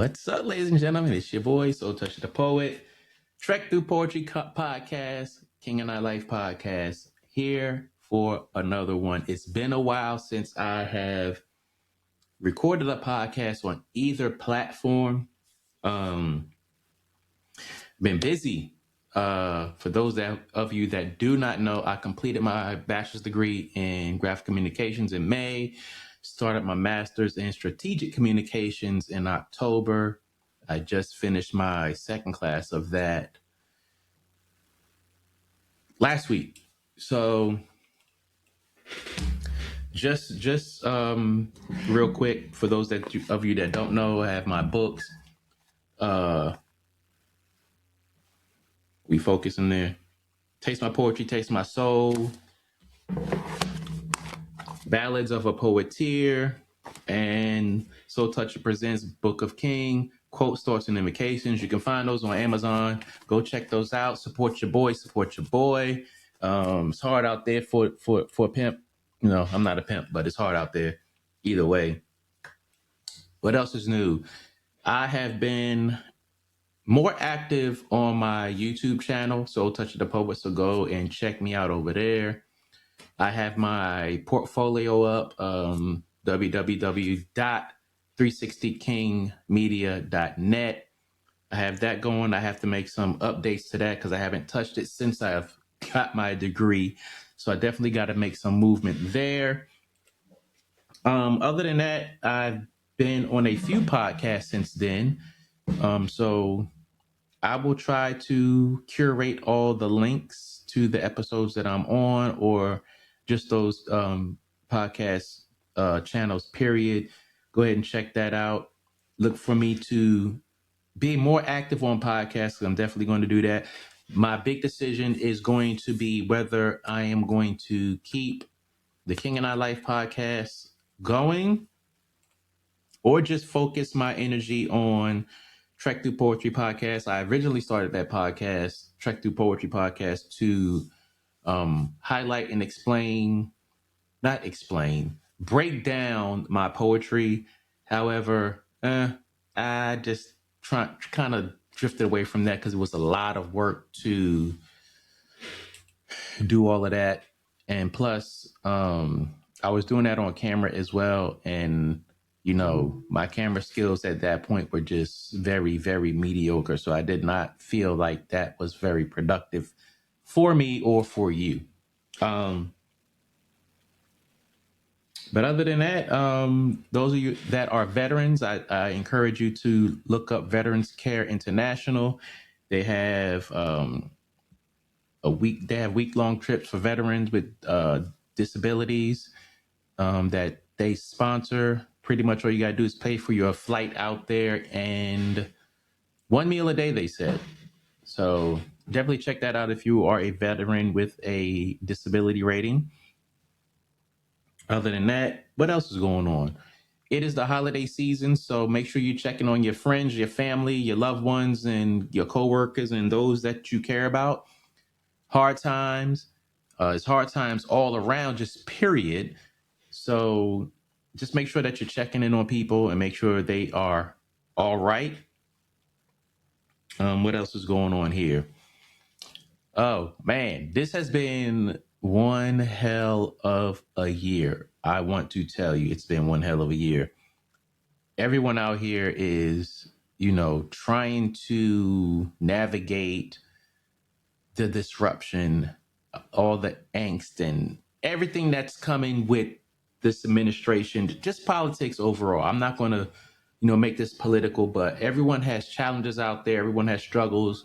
What's up, ladies and gentlemen? It's your boy, Toucha the Poet, Trek Through Poetry Podcast, King and I Life Podcast, here for another one. It's been a while since I have recorded a podcast on either platform. Been busy. For those of you that do not know, I completed my bachelor's degree in graphic communications in May, started my master's in strategic communications in October. I just finished my second class of that last week. So just real quick, for those of you that don't know, I have my books. We focus in there. Taste My Poetry, Taste My Soul, Ballads of a Poeteer, and Toucha presents Book of King, quote, starts, and invocations. You can find those on Amazon. Go check those out. Support your boy. It's hard out there for a pimp. You know, I'm not a pimp, but it's hard out there either way. What else is new? I have been more active on my YouTube channel, Toucha the Poet, so go and check me out over there. I have my portfolio up, www.360kingmedia.net. I have that going. I have to make some updates to that because I haven't touched it since I've got my degree. So I definitely got to make some movement there. Other than that, I've been on a few podcasts since then. So I will try to curate all the links to the episodes that I'm on, or just those podcast channels, period. Go ahead and check that out. Look for me to be more active on podcasts. I'm definitely going to do that. My big decision is going to be whether I am going to keep the King and I Life podcast going or just focus my energy on Trek Through Poetry Podcast. I originally started that podcast, Trek Through Poetry Podcast, to highlight and break down my poetry. However, I just kind of drifted away from that because it was a lot of work to do all of that. And plus, I was doing that on camera as well. And, you know, my camera skills at that point were just very, very mediocre. So I did not feel like that was very productive for me or for you. But other than that, those of you that are veterans, I encourage you to look up Veterans Care International. They have week-long trips for veterans with disabilities that they sponsor. Pretty much all you got to do is pay for your flight out there and one meal a day, they said. So definitely check that out if you are a veteran with a disability rating. Other than that, what else is going on? It is the holiday season, so make sure you're checking on your friends, your family, your loved ones, and your coworkers and those that you care about. Hard times. It's hard times all around, just period. So just make sure that you're checking in on people and make sure they are all right. What else is going on here? Oh, man, this has been one hell of a year. I want to tell you, it's been one hell of a year. Everyone out here is, you know, trying to navigate the disruption, all the angst and everything that's coming with this administration, just politics overall. I'm not going to, you know, make this political, but everyone has challenges out there. Everyone has struggles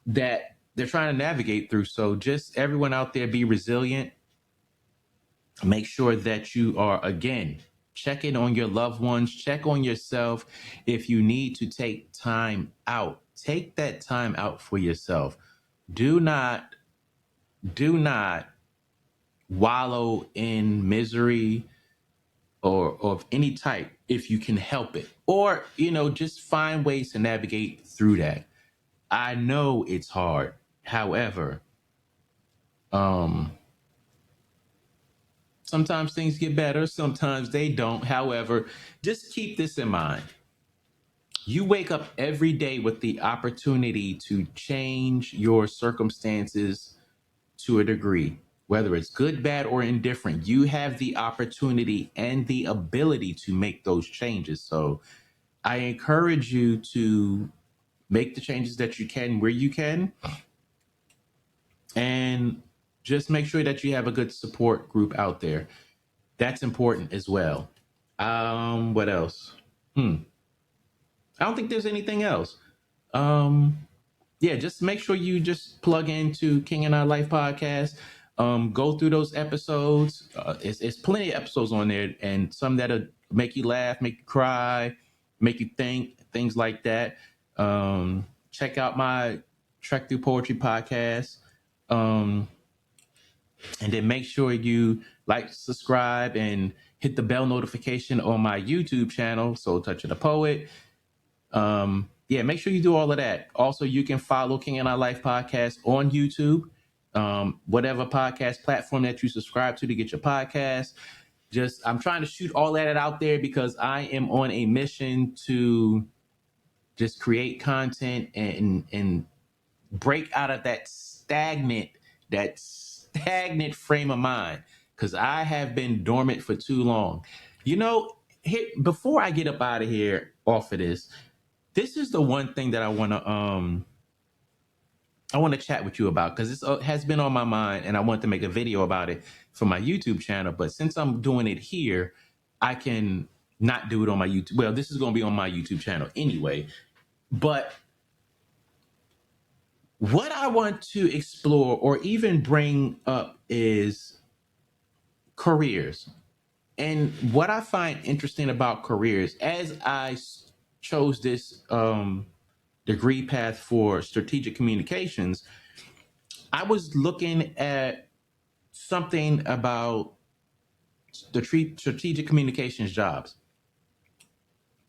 that they're trying to navigate through. So just everyone out there, be resilient. Make sure that you are, again, checking on your loved ones, check on yourself. If you need to take time out, take that time out for yourself. Do not wallow in misery or of any type if you can help it. Or, you know, just find ways to navigate through that. I know it's hard. However, sometimes things get better, sometimes they don't. However, just keep this in mind. You wake up every day with the opportunity to change your circumstances to a degree, whether it's good, bad, or indifferent. You have the opportunity and the ability to make those changes. So I encourage you to make the changes that you can where you can, and just make sure that you have a good support group out there. That's important as well. What else? I don't think there's anything else. Um, yeah, just make sure you just plug into King and I Life podcast. Go through those episodes. It's plenty of episodes on there, and some that'll make you laugh, make you cry, make you think, things like that. Check out my Trek Through Poetry podcast. Um, and then make sure you like, subscribe, and hit the bell notification on my YouTube channel, So Toucha the Poet. Yeah, make sure you do all of that. Also, you can follow King and I Life podcast on YouTube, whatever podcast platform that you subscribe to get your podcast. Just, I'm trying to shoot all that out there because I am on a mission to just create content and break out of that stagnant frame of mind, because I have been dormant for too long. You know, here, before I get up out of here off of this is the one thing that I want to chat with you about, because it has been on my mind and I want to make a video about it for my YouTube channel. But since I'm doing it here, I can not do it on my YouTube. Well, this is going to be on my YouTube channel anyway. But what I want to explore or even bring up is careers. And what I find interesting about careers, as I chose this degree path for strategic communications, I was looking at something about the strategic communications jobs.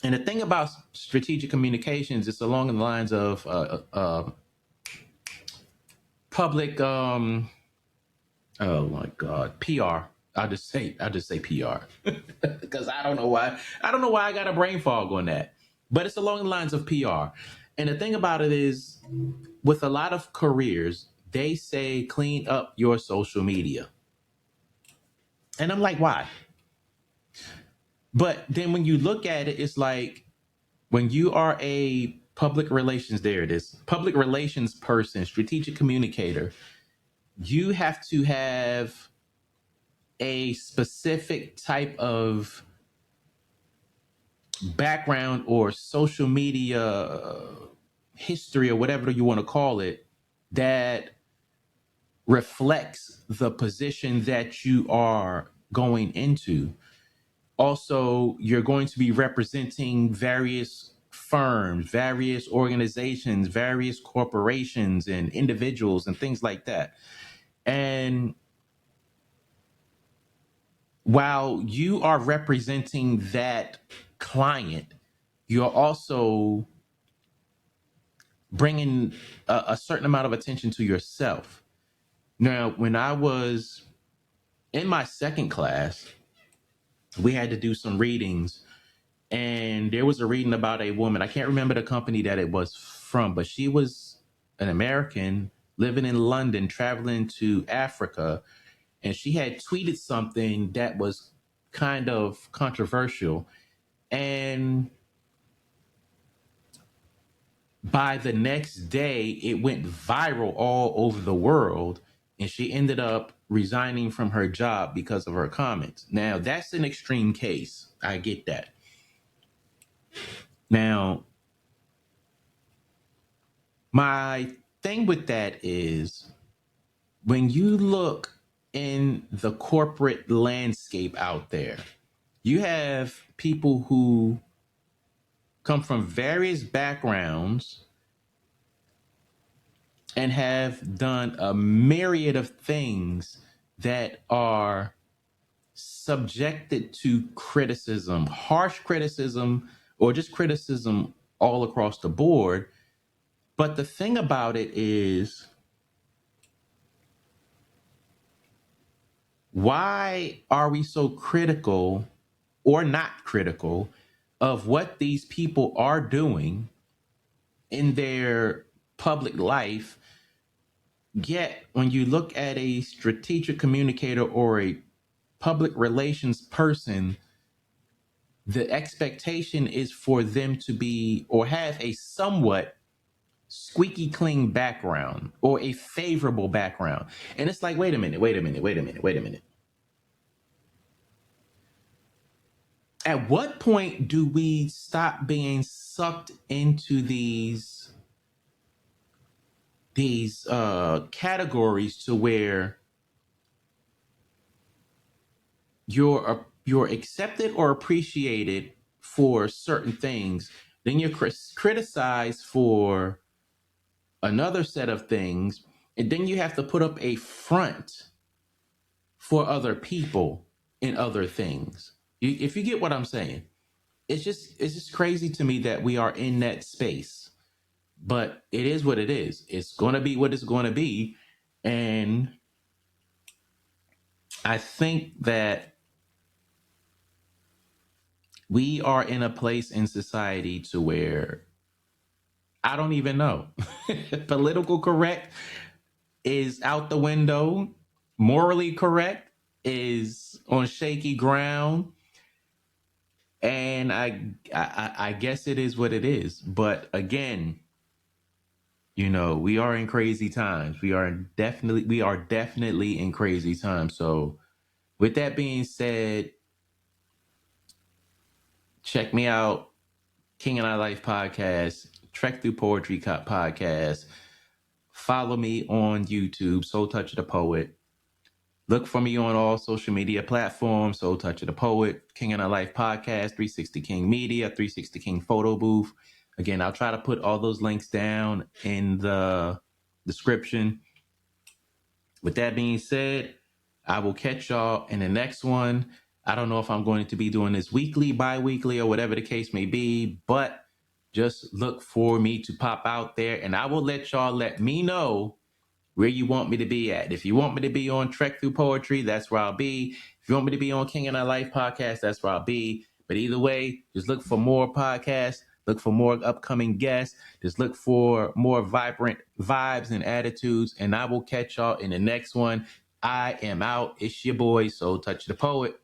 And the thing about strategic communications is along the lines of public, oh my God, PR. I'll just say PR because I don't know why. I don't know why I got a brain fog on that. But it's along the lines of PR. And the thing about it is, with a lot of careers, they say clean up your social media. And I'm like, why? But then when you look at it, it's like, when you are a public relations person, strategic communicator, you have to have a specific type of background or social media history or whatever you want to call it that reflects the position that you are going into. Also, you're going to be representing various firms, various organizations, various corporations and individuals and things like that. And while you are representing that client, you're also bringing a certain amount of attention to yourself. Now, when I was in my second class, we had to do some readings, and there was a reading about a woman. I can't remember the company that it was from, but she was an American living in London, traveling to Africa, and she had tweeted something that was kind of controversial. And by the next day, it went viral all over the world, and she ended up resigning from her job because of her comments. Now, that's an extreme case. I get that. Now, my thing with that is, when you look in the corporate landscape out there, you have people who come from various backgrounds and have done a myriad of things that are subjected to criticism, harsh criticism, or just criticism all across the board. But the thing about it is, why are we so critical or not critical of what these people are doing in their public life. Yet, when you look at a strategic communicator or a public relations person, the expectation is for them to be or have a somewhat squeaky clean background or a favorable background. And it's like, wait a minute. At what point do we stop being sucked into these categories to where you're accepted or appreciated for certain things, then you're criticized for another set of things, and then you have to put up a front for other people in other things. If you get what I'm saying, it's just crazy to me that we are in that space. But it is what it is. It's going to be what it's going to be, and I think that we are in a place in society to where I don't even know. Political correct is out the window. Morally correct is on shaky ground. And I guess it is what it is. But again, we are in crazy times. We are definitely in crazy times. So with that being said, check me out, King and I Life podcast, Trek Through Poetry podcast. Follow me on YouTube, Soul Touch the Poet. Look for me on all social media platforms, Soul Touch the Poet, King and I Life podcast, 360 King Media, 360 King Photo Booth. Again, I'll try to put all those links down in the description. With that being said, I will catch y'all in the next one. I don't know if I'm going to be doing this weekly, bi-weekly, or whatever the case may be, but just look for me to pop out there, and I will let me know where you want me to be at. If you want me to be on Trek Through Poetry, that's where I'll be. If you want me to be on King and I Life podcast, that's where I'll be. But either way, just look for more podcasts, look for more upcoming guests, just look for more vibrant vibes and attitudes, and I will catch y'all in the next one. I am out. It's your boy, Soul Touch the Poet.